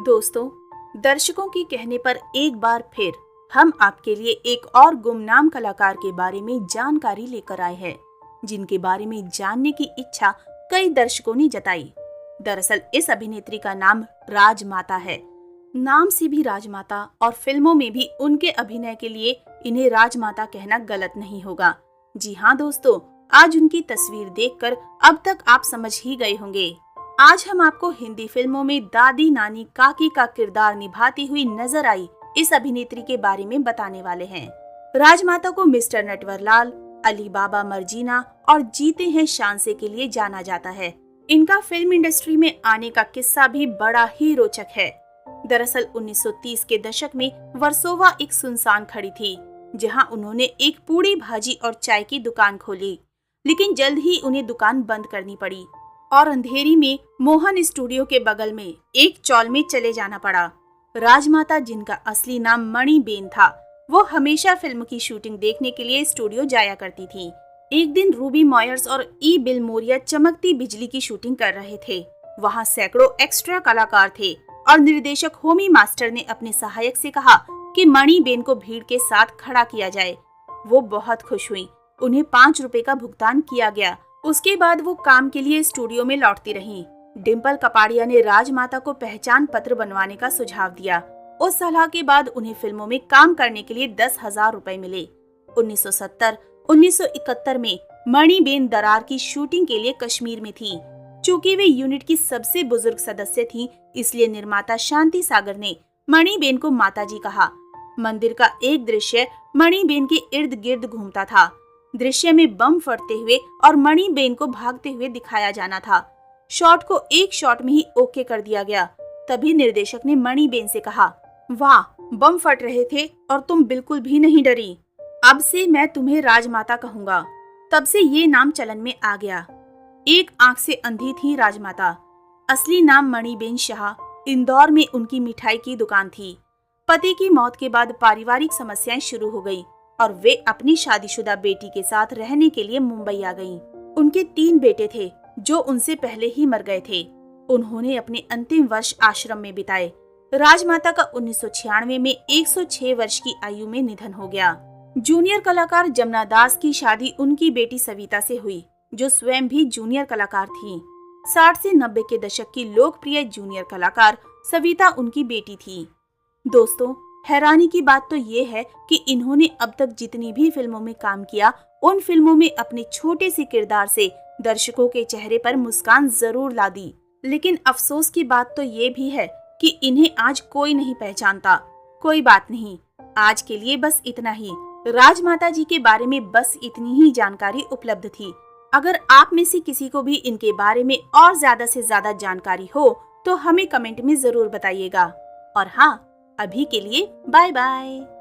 दोस्तों, दर्शकों के कहने पर एक बार फिर हम आपके लिए एक और गुमनाम कलाकार के बारे में जानकारी लेकर आए हैं, जिनके बारे में जानने की इच्छा कई दर्शकों ने जताई। दरअसल इस अभिनेत्री का नाम राजमाता है। नाम से भी राजमाता और फिल्मों में भी उनके अभिनय के लिए इन्हें राजमाता कहना गलत नहीं होगा। जी हाँ दोस्तों, आज उनकी तस्वीर देखकर अब तक आप समझ ही गए होंगे। आज हम आपको हिंदी फिल्मों में दादी नानी काकी का किरदार निभाती हुई नजर आई इस अभिनेत्री के बारे में बताने वाले हैं। राजमाता को मिस्टर नटवरलाल, अली बाबा मर्जीना और जीते हैं शान से के लिए जाना जाता है। इनका फिल्म इंडस्ट्री में आने का किस्सा भी बड़ा ही रोचक है। दरअसल 1930 के दशक में वर्सोवा एक सुनसान खड़ी थी, जहां उन्होंने एक पूड़ी भाजी और चाय की दुकान खोली, लेकिन जल्द ही उन्हें दुकान बंद करनी पड़ी और अंधेरी में मोहन स्टूडियो के बगल में एक चॉल में चले जाना पड़ा। राजमाता, जिनका असली नाम मणिबेन था, वो हमेशा फिल्म की शूटिंग देखने के लिए स्टूडियो जाया करती थी। एक दिन रूबी मॉयर्स और ई बिल मोरिया चमकती बिजली की शूटिंग कर रहे थे। वहाँ सैकड़ों एक्स्ट्रा कलाकार थे और निर्देशक होमी मास्टर ने अपने सहायक से कहा कि मणिबेन को भीड़ के साथ खड़ा किया जाए। वो बहुत खुश हुई। उन्हें 5 रुपए का भुगतान किया गया। उसके बाद वो काम के लिए स्टूडियो में लौटती रहीं। डिम्पल कपाड़िया ने राजमाता को पहचान पत्र बनवाने का सुझाव दिया। उस सलाह के बाद उन्हें फिल्मों में काम करने के लिए 10,000 रुपए मिले। 1970-1971 में मणिबेन दरार की शूटिंग के लिए कश्मीर में थी। चूँकि वे यूनिट की सबसे बुजुर्ग सदस्य थीं, इसलिए निर्माता शांति सागर ने मणिबेन को माताजी कहा। मंदिर का एक दृश्य मणिबेन के इर्द गिर्द घूमता था। दृश्य में बम फटते हुए और मणिबेन को भागते हुए दिखाया जाना था। शॉट को एक शॉट में ही ओके कर दिया गया। तभी निर्देशक ने मणिबेन से कहा, वाह, बम फट रहे थे और तुम बिल्कुल भी नहीं डरी। अब से मैं तुम्हें राजमाता कहूंगा। तब से ये नाम चलन में आ गया। एक आंख से अंधी थी राजमाता। असली नाम मणिबेन शाह। इंदौर में उनकी मिठाई की दुकान थी। पति की मौत के बाद पारिवारिक समस्याएं शुरू हो गई और वे अपनी शादीशुदा बेटी के साथ रहने के लिए मुंबई आ गईं। उनके 3 बेटे थे जो उनसे पहले ही मर गए थे। उन्होंने अपने अंतिम वर्ष आश्रम में बिताए। राजमाता का 1996 में 106 वर्ष की आयु में निधन हो गया। जूनियर कलाकार जमुना दास की शादी उनकी बेटी सविता से हुई, जो स्वयं भी जूनियर कलाकार थी। 60 से 90 के दशक की लोकप्रिय जूनियर कलाकार सविता उनकी बेटी थी। दोस्तों, हैरानी की बात तो ये है कि इन्होंने अब तक जितनी भी फिल्मों में काम किया, उन फिल्मों में अपने छोटे से किरदार से दर्शकों के चेहरे पर मुस्कान जरूर ला दी। लेकिन अफसोस की बात तो ये भी है कि इन्हें आज कोई नहीं पहचानता। कोई बात नहीं, आज के लिए बस इतना ही। राजमाता जी के बारे में बस इतनी ही जानकारी उपलब्ध थी। अगर आप में से किसी को भी इनके बारे में और ज्यादा से ज्यादा जानकारी हो तो हमें कमेंट में जरूर बताइएगा। और हाँ, अभी के लिए बाय बाय।